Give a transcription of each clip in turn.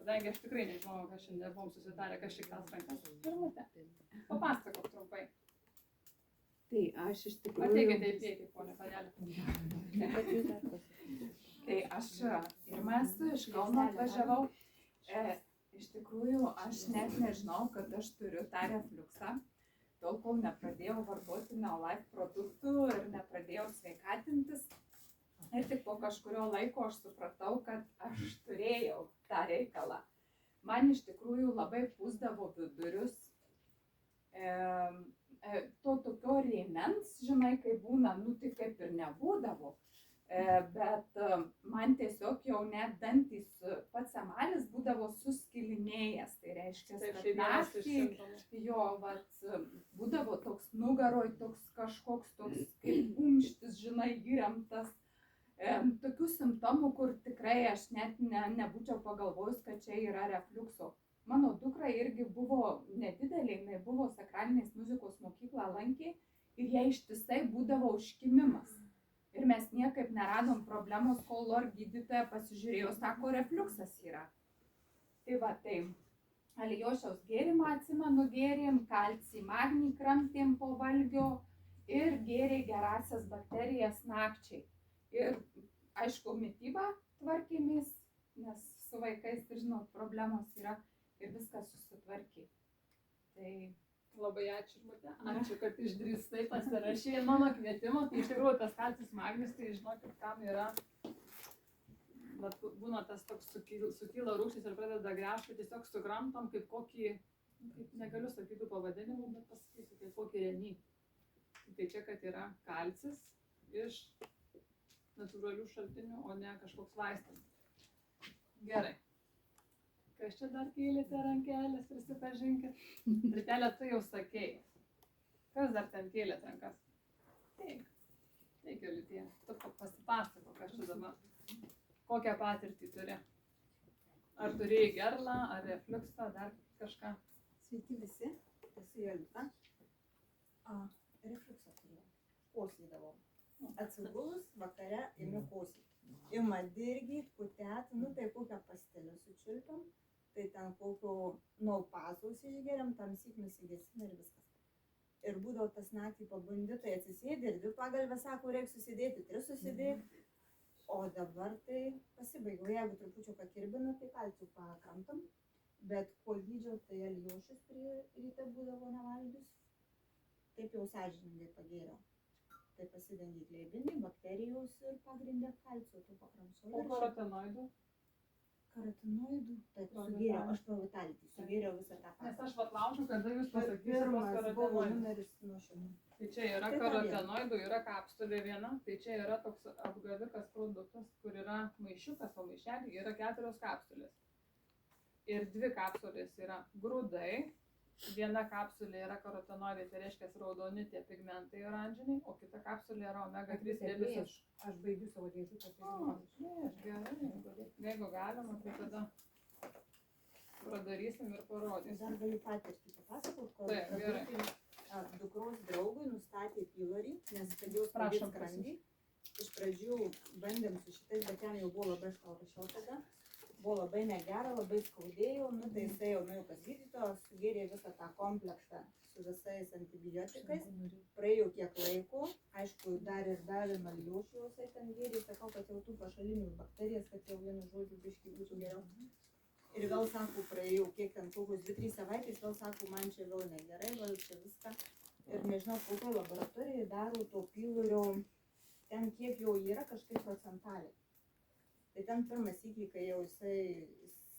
kadangi aš tikrai nežinau, kad šiandien buvom susitarę, kas šį kels rankas. Pirmutė, papasakok trumpai. Tai aš iš tikrųjų... Ateikite į priekį, ponė Padelė. Tai aš pirmą esu iš Kauno atvažiavau. Iš tikrųjų, aš net nežinau, kad aš turiu tą refliuksą. Tol, kol nepradėjau vartoti Neolife produktų ir nepradėjau sveikatintis. Ir tik po kažkurio laiko aš supratau, kad aš turėjau tą reikalą. Man iš tikrųjų labai pūsdavo vidurius. To tokio rėmens, žinai, kai būna, nu tai kaip ir nebūdavo. Bet man tiesiog jau net dantys, pats emalis būdavo suskilinėjęs. Tai reiškia, kad naktį jo būdavo toks nugaroj, toks kažkoks toks kaip kumštis, žinai, įremtas. Tokių simptomų, kur tikrai aš net nebūčiau pagalvojus, kad čia yra refliukso. Mano dukra irgi buvo nedidelė, jinai buvo sakralinės muzikos mokyklą lankė ir jai ištisai būdavo užkimimas. Ir mes niekaip neradom problemos, kol lor gydytoja pasižiūrėjo, sako, refliuksas yra. Tai va, tai alijošiaus gėrimą atsimenu, gėrim, kalcį, magnį kramtėm po valgio ir gėrė gerasias bakterijas nakčiai. Ir aišku, mitybą tvarkėmės, nes su vaikais, žinot, problemos yra ir viskas susitvarkė. Tai labai ačiū, Mute. Ačiū, kad išdrįstai pasirašė mano kvietimą. Tai iš tikrųjų tas kalcis magnis, tai žinokit, kam yra. Bet būna tas toks sukyla rūgštis ir pradeda gręžti, tiesiog sukramtom kaip kokį, kaip negaliu sakyti pavadinimų, bet pasakysiu, kaip kokį renį. Tai čia, kad yra kalcis iš natūralių šaltinių, o ne kažkoks vaistas. Gerai. Kas čia dar kėlėte rankelės, prisipažinkit? Ritelė, tu jau sakei. Kas dar ten kėlėt rankas? Taip, Liutė, tu pasipasako, kas čia dabar. Kokią patirtį turi? Ar turėjai gerlą, ar refliuksą, dar kažką? Sveiki visi, esu Jolita. Refliuksą turėjau, kosėdavau. Atsigulus vakare ėmiau kosėti. Ima dirgyt, putet, nu tai kokią pastelę sučiulpiam, tai ten kokio naupazaus išgeriam, tamsyk nusigesina ir viskas. Ir būdavo tas naktį pabundi, tai atsisėdi ir 2 pagalvę sako, reikia susidėti, 3 susidėti. O dabar tai pasibaigiau, jeigu trupučiuką kirbina, tai kalcių pakramtam. Bet kol gydžiau, tai alijošius prie ryte būdavo nevalgius. Taip jau sąžiningai pagėriau. Tai pasidengi glėbinį, bakterijos ir pagrindė kalcio, tu pakramsau. O karotinoidų? Karotinoidų? Taip, sugėriau, aš Provitality, sugėriau visą tą patį. Nes aš vat laukiu, kada jūs pasakysit Pirmas buvo karotinoidų. numeris nuo šiandien. Tai čia yra karotinoidų, yra kapsulė viena, tai čia yra toks apgavikas produktas, kur yra maišiukas, o maišelį yra 4 kapsulės. Ir 2 kapsulės yra grūdai. Viena kapsulė yra karotinoidai, tai reiškia raudoni tie pigmentai oranžiniai, o kita kapsulė yra omega 3 riebiosios. Aš baigiu savo dėžutę. Gerai, jeigu galima, tai tada pradarysim ir parodysim. Dar galiu patirtį papasakot, kol Taip, gerai. dukros draugui nustatė pylorį, nes pradėjau skaudėt skrandį. Iš pradžių bandėm su šitais, bet ten jau buvo labai šalta tada. Buvo labai negera, labai skaudėjo, nu tai jisai jau nuėjo pas gydytoją, sugėrė visą tą komplektą su visais antibiotikais. Praėjo kiek laiko, aišku, dar ir davė alijošių, jisai ten gėrė, sakau, kad jau tų pašalinių bakterijas, kad jau vienu žodžiu biškį būtų geriau. Ir vėl sako, praėjau kiek ten kokios 2-3 savaitės, vėl sako, man čia vėl negerai, vėl čia viską. Ir nežinau, kokioj laboratorijai daro to pylorio, ten kiek jau yra kažkaip procentaliai. Tai ten pirmas įkį, kai jau jisai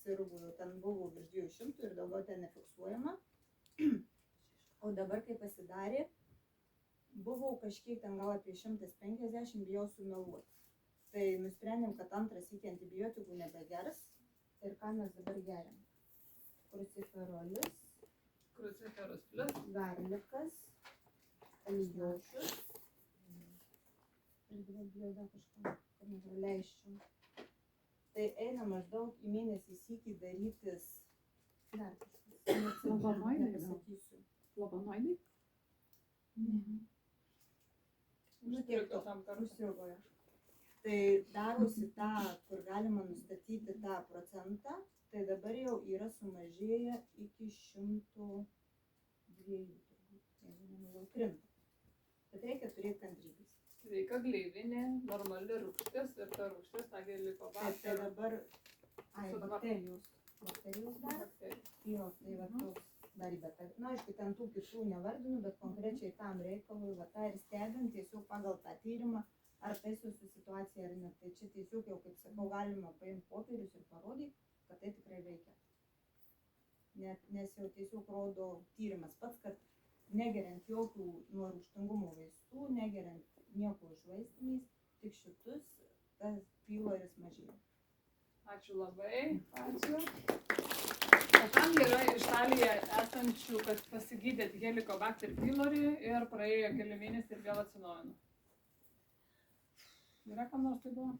sirgo, ten buvo virš 200 ir daugiau ten nefiksuojama. O dabar, kai pasidarė, buvo kažkiek ten gal apie 150, bijau sumeluoti. Tai nusprendėm, kad antras įkį antibiotikų nebegers. Ir ką mes dabar geriam? Kruciferolis, Kruciferus plus. garlikas, alijošius. Ir dabar bijau dar kažką, kad nepraleisčiau. Tai eina maždaug į mėnesį sykį darytis dar kažkas. Flavonoidai? Flavonoidai? Nu tiek to, užsirgojo. Tai darosi tą, kur galima nustatyti tą procentą, Tai dabar jau yra sumažėję iki 102 turbūt, jeigu nemeluoju, krinta. Bet reikia turėti kantrybės. Sveika gleivinė, normali rūgštis ir ta rūgštis, tą Taip, tai helikobakterį. dabar, Sutvarko. bakterijos dar. Jo, tai va toks dar įbeta. Na, aišku, ten tų kitų nevardinu, bet konkrečiai tam reikalui, va tą ir stebint, tiesiog pagal tą tyrimą, ar taisosi situacija ar ne. Tai čia tiesiog jau, kaip sakau, galima paimti popierius ir parodyti, kad tai tikrai veikia. Nes jau tiesiog rodo tyrimas pats, kad negeriant jokių nuo rūgštingumo vaistų, negeriant nieko iš vaistinės, tik šitus, tas pyloris mažėja. Ačiū labai. Ačiū. O tam yra Italijoje esančių, kad pasigydėt helikobakter pylorį ir praėjo keli mėnesiai ir vėl atsinaujino. Yra kam nors tai buvo?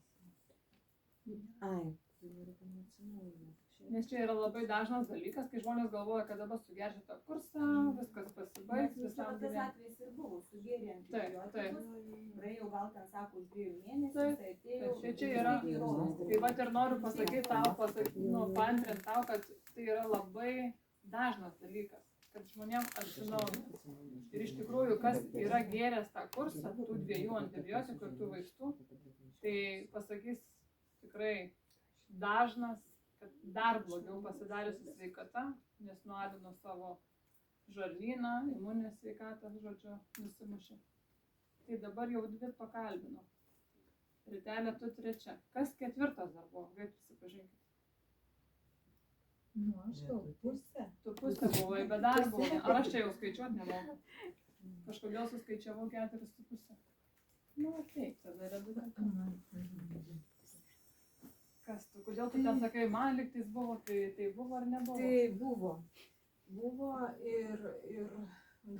Ai, tai yra kam atsinaujina. Nes čia yra labai dažnas dalykas, kai žmonės galvoja, kad dabar sugersi tą kursą, viskas pasibaigs, visam Tas gyvenimui. atvejis ir buvo, sugėrė Taip, antibiotikus, praėjau gal ten sako už 2 mėnesių, Taip, tai atėjau. tai čia yra- Tai vat ir noriu pasakyti tau, paantrint tau, kad tai yra labai dažnas dalykas, kad žmonėms atsinaujina. Ir iš tikrųjų, kas yra gėręs tą kursą, tų 2 antibiotikų ir tų vaistų, tai pasakys tikrai dažnas, kad dar blogiau pasidarė su sveikata, nes nualino savo žarnyną, imuninę sveikatą, žodžiu, nusimušė. Tai dabar jau 2 pakalbino. Ritelė, tu 3. Kas 4 dar buvo? Greit prisipažinkit. Nu, aš gal pusę. Tu pusę buvai, bet dar buvo. Ar aš čia jau skaičiuot nemoku? Kažkodėl suskaičiavau 4,5. Nu, taip, tada redukavau. Kas tu? Kodėl tu ten sakai, man lygtais buvo, tai buvo ar nebuvo? Tai buvo. Buvo ir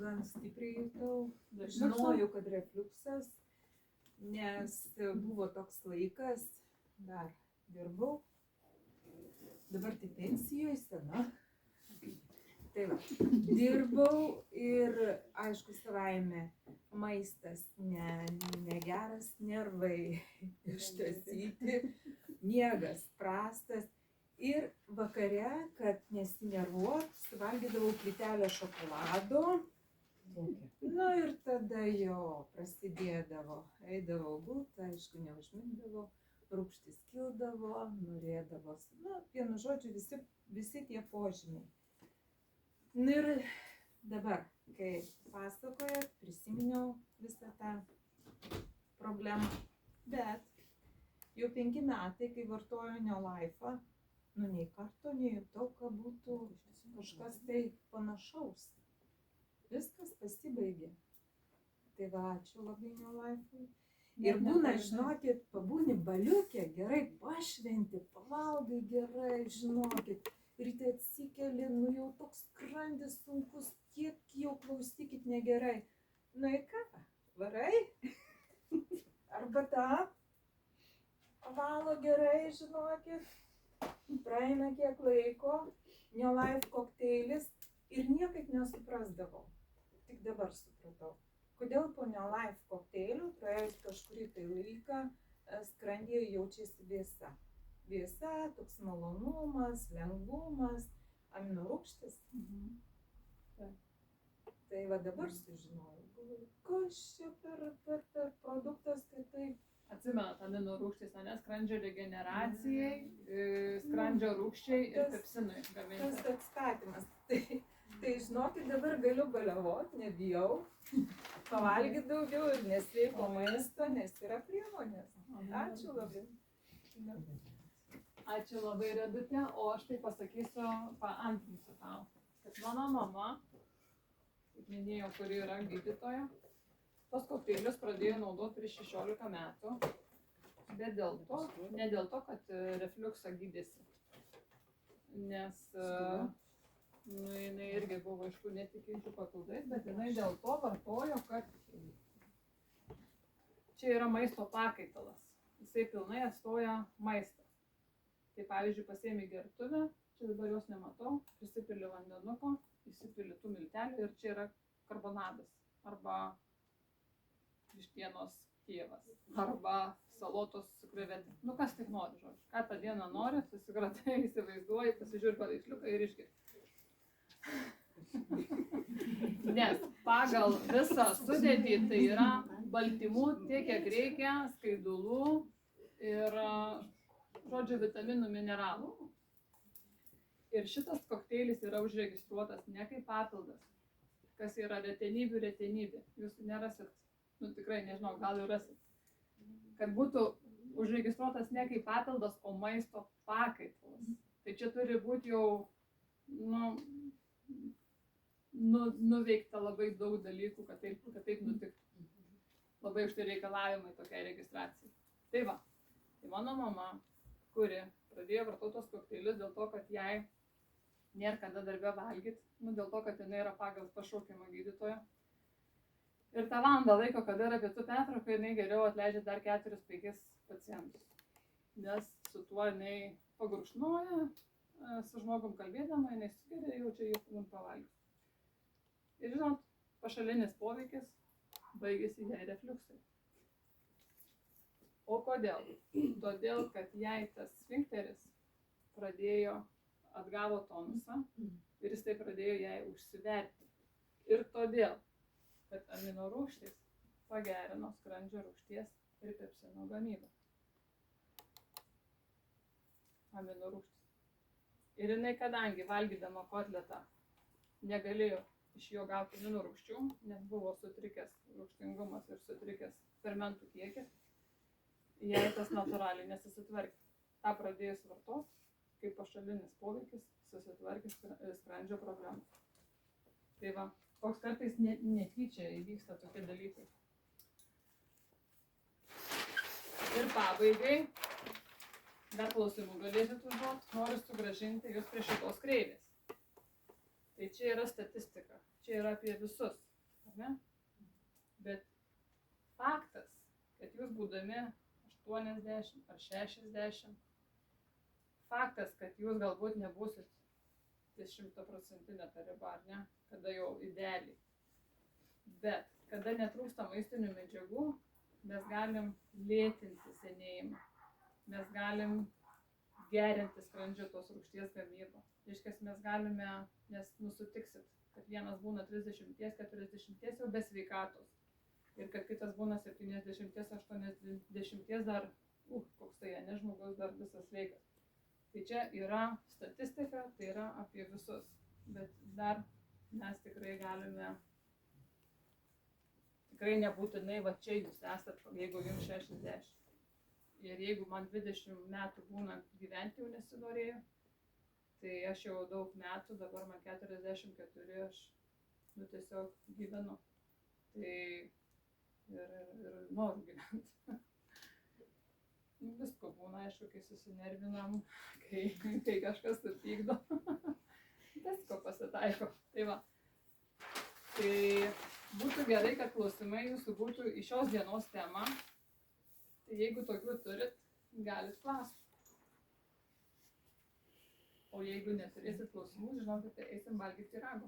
gan stipriai jutau. Žinojau, kad refliuksas, nes buvo toks laikas, dar dirbau. Dabar tai pensijoje sena. Tai va, dirbau ir aišku savaime maistas negeras, nervai ištasyti, miegas prastas. Ir vakare, kad nesinervuot, suvalgydavau plytelę šokolado. Nu ir tada jo prasidėdavo, eidavau būt, aišku, neužmigdavo, rūgštis kildavo, norėdavo, vienu žodžiu, visi tie požymiai. Nu ir dabar, kai pasakojat, prisiminiau visą tą problemą, bet jau 5 metai, kai vartoju Neolife'ą, nei karto nejutau, kad būtų kažkas tai panašaus. Viskas pasibaigė. Tai va, ačiū labai Neolife'ui. Ir būna, žinokit, pabūni baliukė, gerai pašventi, pavalgai gerai, žinokit. Ryte atsikeli, nu jau toks skrandis sunkus, kiek jau klausykit negerai. Nu į ką? Varai? Arbata? Pavalo gerai, žinokit. Praeina kiek laiko, Neolife kokteilis ir niekaip nesuprasdavau. Tik dabar supratau. Kodėl po Neolife kokteilių praėjus kažkurį tai laiką skrandyje jaučiasi vėsa. Vėsa, toks malonumas, lengvumas, aminorūgštis. Tai va dabar sužinojau, kas čia per produktas, tai taip. Atsimenat, aminorūgštys, ne skrandžio regeneracijai, skrandžio rūgščiai ir pepsinui gaminti. Tas atstatymas. Tai žinokit, dabar galiu baliavot, nebijau, pavalgyti daugiau ir nesveiko maisto, nes yra priemonės. Ačiū labai. Ačiū labai, Redutė, o aš tai pasakysiu, paantrinsiu tau, kad mano mama, kaip minėjau, kuri yra gydytoja, tos kokteilius pradėjo naudoti prieš 16 metų, bet ne dėl to, kad refliuksą gydėsi, nes jinai irgi buvo iš tų netikinčių papildais, bet jinai dėl to vartojo, kad čia yra maisto pakaitalas, jisai pilnai atstoja maistą. Tai pavyzdžiui, pasiėmė gertuvę, čia dabar jos nematau, prisipili vandenuko, įsipili tų miltelių ir čia yra karbonadas arba vištienos tėvas arba salotos su krevetėm. Nu, kas tik nori, žodžiu. Ką tą dieną nori, susikratai, įsivaizduoji, pasižiūri paveiksliuką ir išgeri. Nes pagal visą sudėtį tai yra baltymų tiek, kiek reikia, skaidulų ir, žodžiu, vitaminų, mineralų. Ir šitas kokteilis yra užregistruotas ne kaip papildas, kas yra retenybė. Jūs nerasit, nu tikrai nežinau, gal ir rasit. Kad būtų užregistruotas ne kaip papildas, o maisto pakaitalas. Tai čia turi būti jau, nuveikta labai daug dalykų, kad taip nutiktų. Labai aukšti reikalavimai tokiai registracijai. Tai va, tai mano mama, kuri pradėjo vartoti tos kokteilius dėl to, kad jai nėra kada darbę valgyti, dėl to, kad jinai yra pagal pašaukimą gydytojo. Ir tą valandą laiko, kada yra pietų pertrauka, jinai geriau atleidžia dar 4-5 pacientus. Nes su tuo jinai pagurkšnoja, su žmogum kalbėdama, jinai sugeria, jau čia jų pavalgys. Ir žinot, pašalinis poveikis baigėsi jai refliuksai. O kodėl? Todėl, kad jai tas sfinkteris atgavo tonusą ir jis tai pradėjo jai užsiverti. Ir todėl, kad aminorūgštys pagerino skrandžio rūgšties ir pepsino gamybą. Aminorūgštys. Ir jinai, kadangi valgydama kotletą negalėjo iš jo gauti aminorūgščių, nes buvo sutrikęs rūgštingumas ir sutrikęs fermentų kiekis, jai tas natūraliai nesisitvarkė. Ta pradėjus vartoti, kaip pašalinis poveikis, susitvarkė skrandžio problemų. Tai va, koks kartais netyčia įvyksta tokie dalykai. Ir pabaigai, dar klausimų galėsit užduoti, noriu sugrąžinti jūs prie šitos kreivės. Tai čia yra statistika, čia yra apie visus, ar ne? Bet faktas, kad jūs būdami 80 ar 60, faktas, kad jūs galbūt nebūsit 100% ta riba, ar ne, kada jau idealiai. Bet kada netrūksta maistinių medžiagų, mes galim lėtinti senėjimą, mes galim gerinti skrandžio tos rūgšties gamybą. Reiškia, mes galime, nes sutiksit, kad vienas būna 30-40 jau be sveikatos ir kad kitas būna 70-80 dar, koks tai ne žmogus dar visas sveikas. Tai čia yra statistika, tai yra apie visus, bet dar mes tikrai galime, tikrai nebūtinai, va čia jūs esat, jeigu jums 60. Ir jeigu man 20 metų būnant gyventi jau nesinorėjo, tai aš jau daug metų, dabar man 44, aš tiesiog gyvenu. Tai ir noriu gyventi. Visko būna, aišku, kai susinervinam, kai kažkas supykdo. Visko pasitaiko. Tai va. Tai būtų gerai, kad klausimai jūsų būtų į šios dienos temą. Tai jeigu tokių turit, galit klausti. O jeigu neturėsit klausimų, žinokite, eisim valgyti rago.